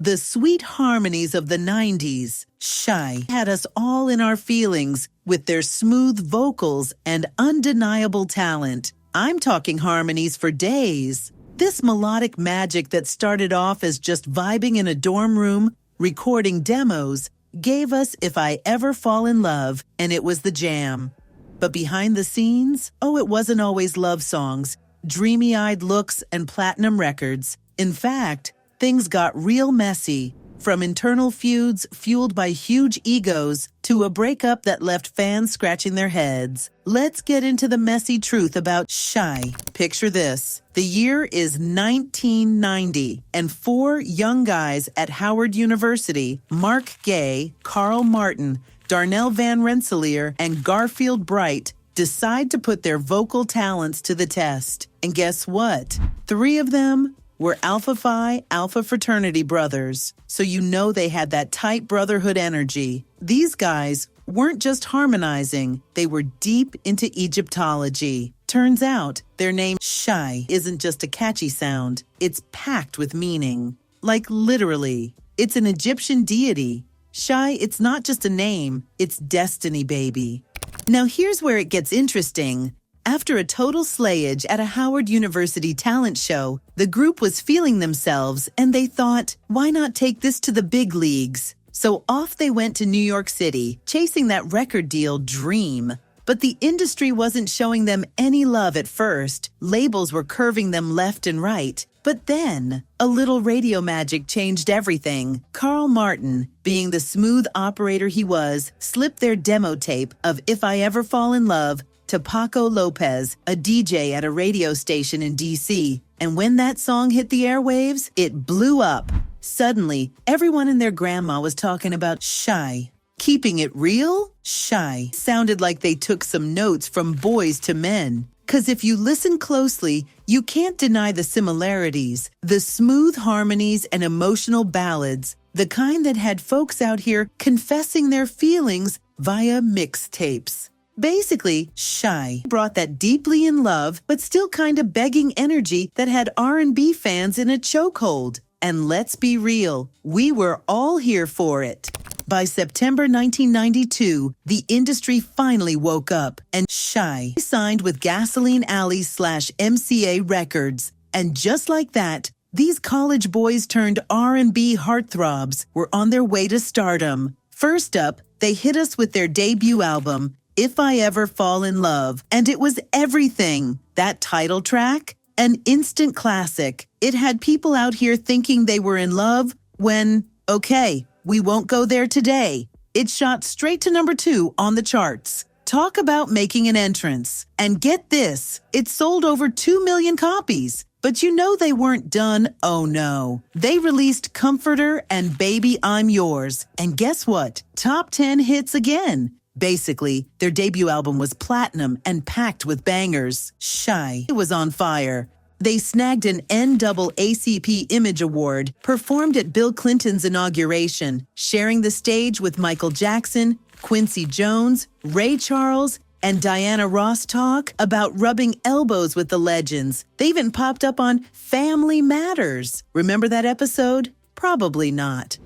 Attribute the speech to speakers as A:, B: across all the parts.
A: The sweet harmonies of the 90s, Shai, had us all in our feelings with their smooth vocals and undeniable talent. I'm talking harmonies for days. This melodic magic that started off as just vibing in a dorm room, recording demos, gave us If I Ever Fall in Love, and it was the jam. But behind the scenes, it wasn't always love songs, dreamy-eyed looks, and platinum records. In fact, things got real messy, from internal feuds fueled by huge egos to a breakup that left fans scratching their heads. Let's get into the messy truth about Shai. Picture this. The year is 1990, and four young guys at Howard University, Mark Gay, Carl Martin, Darnell Van Rensselaer, and Garfield Bright, decide to put their vocal talents to the test. And guess what? Three of them were Alpha Phi Alpha fraternity brothers, so you know they had that tight brotherhood energy. These guys weren't just harmonizing, they were deep into Egyptology. Turns out, their name Shai isn't just a catchy sound, it's packed with meaning. Like literally, it's an Egyptian deity. Shai, it's not just a name, it's destiny, baby. Now here's where it gets interesting. After a total slayage at a Howard University talent show, the group was feeling themselves and they thought, why not take this to the big leagues? So off they went to New York City, chasing that record deal dream. But the industry wasn't showing them any love at first. Labels were curving them left and right. But then, a little radio magic changed everything. Carl Martin, being the smooth operator he was, slipped their demo tape of If I Ever Fall in Love to Paco Lopez, a DJ at a radio station in D.C. And when that song hit the airwaves, it blew up. Suddenly, everyone and their grandma was talking about Shai. Keeping it real? Shai sounded like they took some notes from Boys to Men. 'Cause if you listen closely, you can't deny the similarities. The smooth harmonies and emotional ballads, the kind that had folks out here confessing their feelings via mixtapes. Basically, Shai brought that deeply in love but still kind of begging energy that had R&B fans in a chokehold. And let's be real, we were all here for it. By September 1992, the industry finally woke up, and Shai signed with Gasoline Alley/MCA Records. And just like that, these college boys turned R&B heartthrobs were on their way to stardom. First up, they hit us with their debut album, If I Ever Fall in Love, and it was everything. That title track, an instant classic. It had people out here thinking they were in love when, okay, we won't go there today. It shot straight to number 2 on the charts. Talk about making an entrance. And get this, it sold over 2 million copies. But you know they weren't done, oh no. They released Comforter and Baby I'm Yours. And guess what? Top 10 hits again. Basically, their debut album was platinum and packed with bangers. Shai was on fire. They snagged an NAACP Image Award, performed at Bill Clinton's inauguration, sharing the stage with Michael Jackson, Quincy Jones, Ray Charles, and Diana Ross. Talk about rubbing elbows with the legends. They even popped up on Family Matters. Remember that episode? Probably not.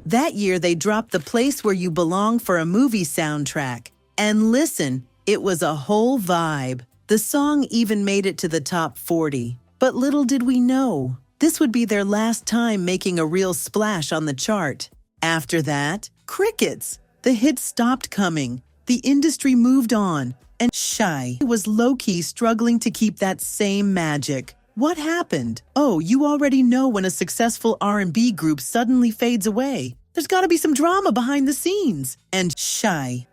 A: That year, they dropped The Place Where You Belong for a movie soundtrack. And listen, it was a whole vibe. The song even made it to the top 40. But little did we know, this would be their last time making a real splash on the chart. After that, crickets. The hits stopped coming. The industry moved on. And Shai was low-key struggling to keep that same magic. What happened? Oh, you already know when a successful R&B group suddenly fades away. There's got to be some drama behind the scenes. And Shai,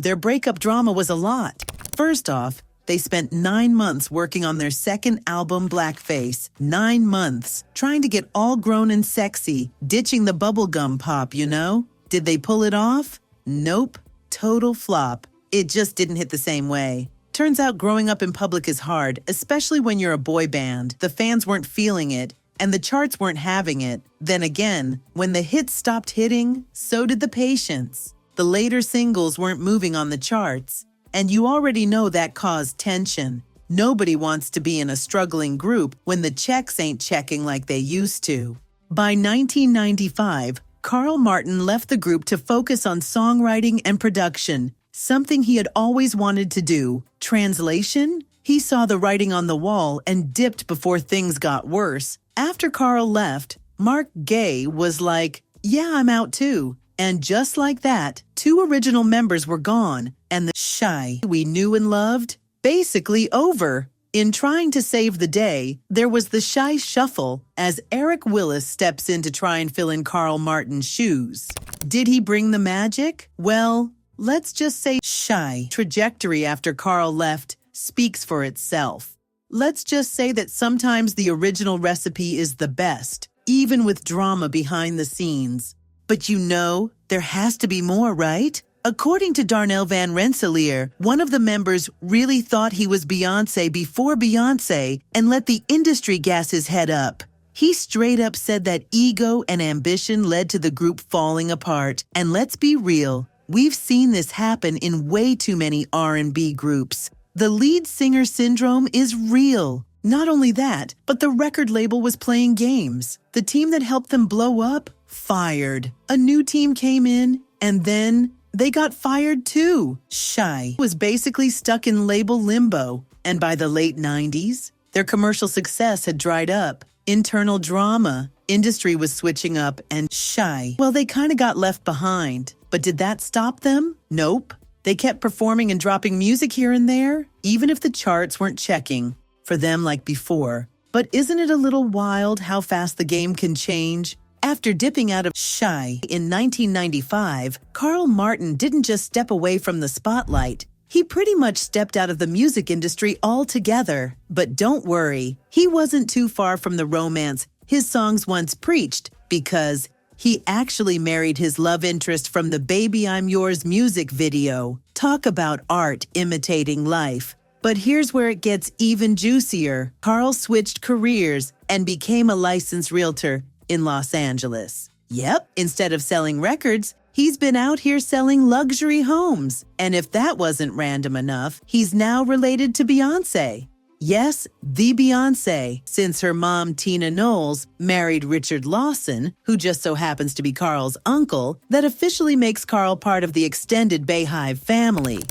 A: their breakup drama was a lot. First off, they spent 9 months working on their second album, Blackface. 9 months, trying to get all grown and sexy, ditching the bubblegum pop, you know? Did they pull it off? Nope. Total flop. It just didn't hit the same way. Turns out growing up in public is hard, especially when you're a boy band. The fans weren't feeling it, and the charts weren't having it. Then again, when the hits stopped hitting, so did the patience. The later singles weren't moving on the charts, and you already know that caused tension. Nobody wants to be in a struggling group when the checks ain't checking like they used to. By 1995, Carl Martin left the group to focus on songwriting and production, something he had always wanted to do. Translation? He saw the writing on the wall and dipped before things got worse. After Carl left, Mark Gay was like, "Yeah, I'm out too." And just like that, 2 original members were gone, and the Shai we knew and loved, basically over. In trying to save the day, there was the Shai Shuffle as Eric Willis steps in to try and fill in Carl Martin's shoes. Did he bring the magic? Well, let's just say Shai trajectory after Carl left speaks for itself. Let's just say that sometimes the original recipe is the best, even with drama behind the scenes. But you know, there has to be more, right? According to Darnell Van Rensselaer, one of the members really thought he was Beyoncé before Beyoncé and let the industry gas his head up. He straight up said that ego and ambition led to the group falling apart. And let's be real, we've seen this happen in way too many R&B groups. The lead singer syndrome is real. Not only that, but the record label was playing games. The team that helped them blow up, fired. A new team came in, and then they got fired too. Shai was basically stuck in label limbo, and by the late 90s, their commercial success had dried up. Internal drama, industry was switching up, and Shai, well, they kind of got left behind. But did that stop them? Nope. They kept performing and dropping music here and there, even if the charts weren't checking for them like before. But isn't it a little wild how fast the game can change? After dipping out of Shai in 1995, Carl Martin didn't just step away from the spotlight. He pretty much stepped out of the music industry altogether. But don't worry, he wasn't too far from the romance his songs once preached, because he actually married his love interest from the Baby I'm Yours music video. Talk about art imitating life. But here's where it gets even juicier. Carl switched careers and became a licensed realtor in Los Angeles. Yep, instead of selling records, he's been out here selling luxury homes. And if that wasn't random enough, he's now related to Beyoncé. Yes, the Beyoncé, since her mom, Tina Knowles, married Richard Lawson, who just so happens to be Carl's uncle, that officially makes Carl part of the extended Bayhive family.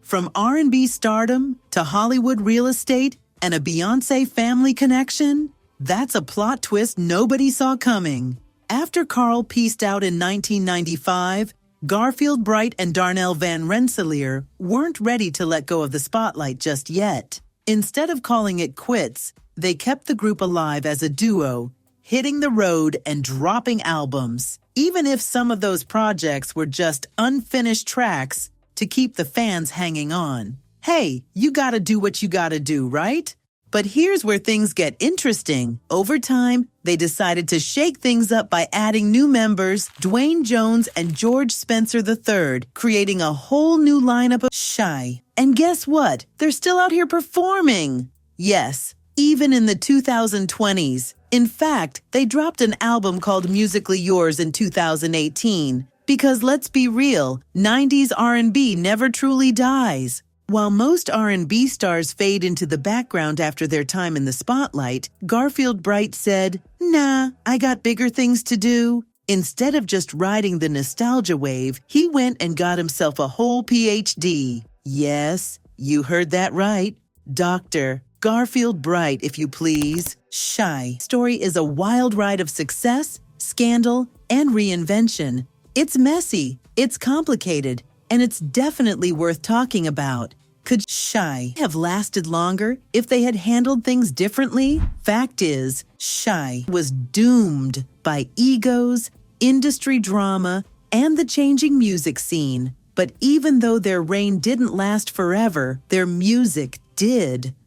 A: From R&B stardom to Hollywood real estate and a Beyoncé family connection, that's a plot twist nobody saw coming. After Carl pieced out in 1995, Garfield Bright and Darnell Van Rensselaer weren't ready to let go of the spotlight just yet. Instead of calling it quits, they kept the group alive as a duo, hitting the road and dropping albums, even if some of those projects were just unfinished tracks to keep the fans hanging on. Hey, you gotta do what you gotta do, right? But here's where things get interesting. Over time, they decided to shake things up by adding new members, Dwayne Jones and George Spencer III, creating a whole new lineup of Shai. And guess what? They're still out here performing. Yes, even in the 2020s. In fact, they dropped an album called Musically Yours in 2018. Because let's be real, 90s R&B never truly dies. While most R&B stars fade into the background after their time in the spotlight, Garfield Bright said, "Nah, I got bigger things to do." Instead of just riding the nostalgia wave, he went and got himself a whole PhD. Yes, you heard that right. Dr. Garfield Bright, if you please. Shai story is a wild ride of success, scandal, and reinvention. It's messy, it's complicated, and it's definitely worth talking about. Could Shai have lasted longer if they had handled things differently? Fact is, Shai was doomed by egos, industry drama, and the changing music scene. But even though their reign didn't last forever, their music did.